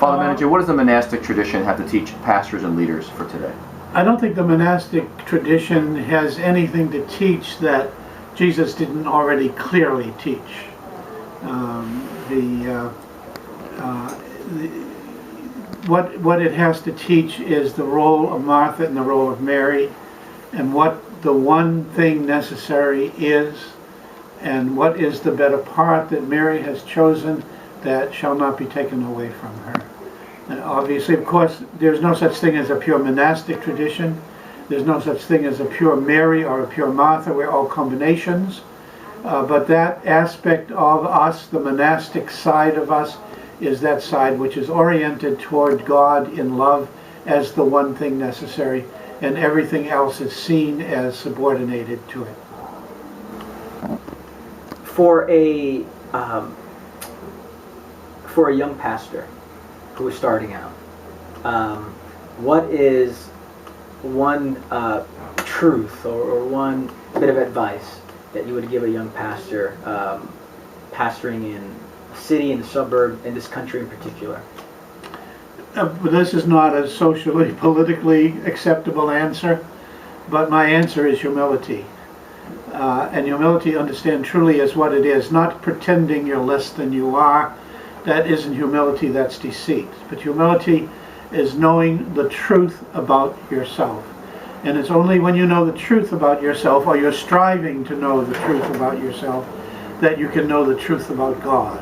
Father Meninger, what does the monastic tradition have to teach pastors and leaders for today? I don't think the monastic tradition has anything to teach that Jesus didn't already clearly teach. What it has to teach is the role of Martha and the role of Mary, and what the one thing necessary is, and what is the better part that Mary has chosen that shall not be taken away from her. And obviously, of course, there's no such thing as a pure monastic tradition. There's no such thing as a pure Mary or a pure Martha. We're all combinations. But that aspect of us, the monastic side of us, is that side which is oriented toward God in love as the one thing necessary, and everything else is seen as subordinated to it. For a young pastor who is starting out, what is one truth or one bit of advice that you would give a young pastor pastoring in a city, in a suburb, in this country in particular? This is not a socially, politically acceptable answer, but my answer is humility. And humility, understand truly as what it is, not pretending you're less than you are. That isn't humility, that's deceit. But humility is knowing the truth about yourself. And it's only when you know the truth about yourself, or you're striving to know the truth about yourself, that you can know the truth about God.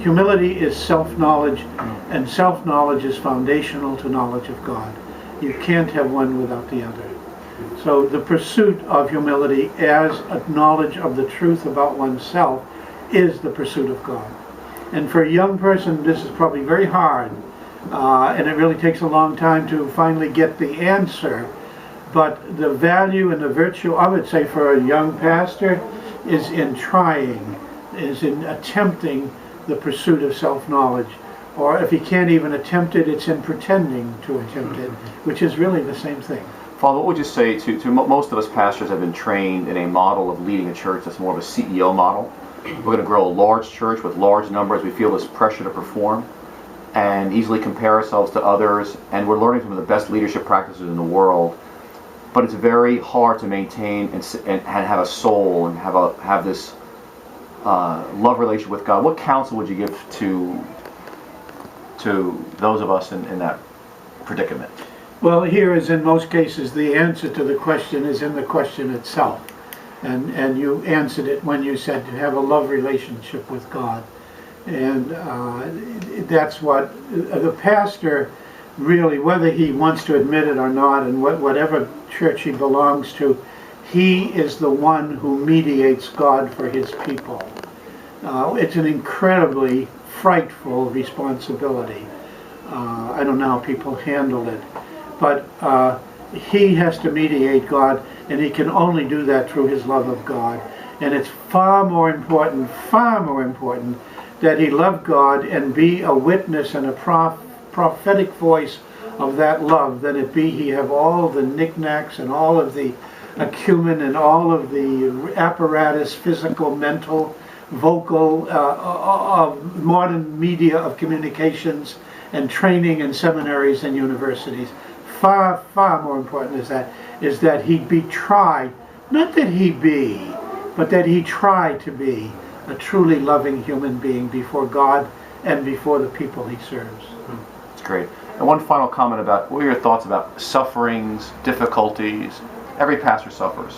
Humility is self-knowledge, and self-knowledge is foundational to knowledge of God. You can't have one without the other. So the pursuit of humility as a knowledge of the truth about oneself is the pursuit of God. And for a young person, this is probably very hard, and it really takes a long time to finally get the answer. But the value and the virtue of it, say for a young pastor, is in trying, is in attempting the pursuit of self-knowledge. Or if he can't even attempt it, it's in pretending to attempt it, which is really the same thing. Father, what would you say to most of us pastors have been trained in a model of leading a church that's more of a CEO model? We're going to grow a large church with large numbers. We feel this pressure to perform and easily compare ourselves to others, and we're learning some of the best leadership practices in the world. But it's very hard to maintain and have a soul and have this love relationship with God. What counsel would you give to those of us in that predicament? Well, here, as in most cases, the answer to the question is in the question itself. And you answered it when you said to have a love relationship with God. And that's what the pastor really, whether he wants to admit it or not, and whatever church he belongs to, he is the one who mediates God for his people. It's an incredibly frightful responsibility. I don't know how people handle it. But he has to mediate God, and he can only do that through his love of God. And it's far more important that he love God and be a witness and a prophetic voice of that love than it be he have all the knickknacks and all of the acumen and all of the apparatus, physical, mental, vocal, of modern media of communications and training in seminaries and universities. Far, far more important is that he be tried, not that he be, but that he try to be a truly loving human being before God and before the people he serves. That's great. And one final comment about, what are your thoughts about sufferings, difficulties? Every pastor suffers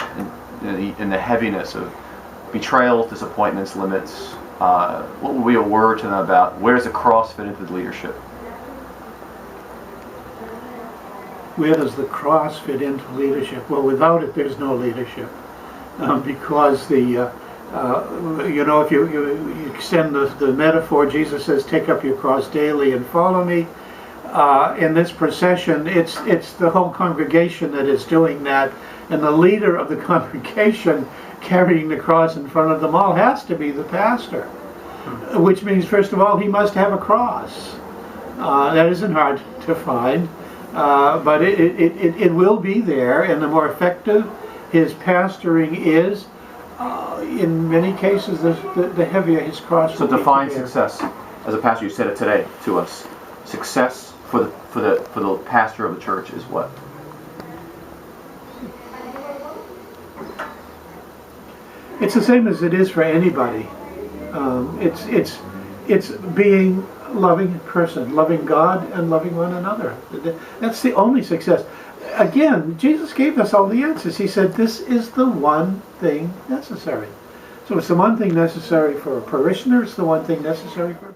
in the heaviness of betrayals, disappointments, limits. What would be a word to them about where does the cross fit into leadership? Where does the cross fit into leadership? Well, without it, there's no leadership. Because if you extend the metaphor, Jesus says, take up your cross daily and follow me. In this procession, it's the whole congregation that is doing that. And the leader of the congregation carrying the cross in front of them all has to be the pastor. Which means, first of all, he must have a cross. That isn't hard to find. But it will be there, and the more effective his pastoring is, in many cases, the heavier his cross will be. So define success. as a pastor, you said it today to us. Success for the pastor of the church is what? It's the same as it is for anybody. It's being a loving person, loving God and loving one another. That's the only success. Again, Jesus gave us all the answers. He said this is the one thing necessary. So it's the one thing necessary for a parishioner, it's the one thing necessary for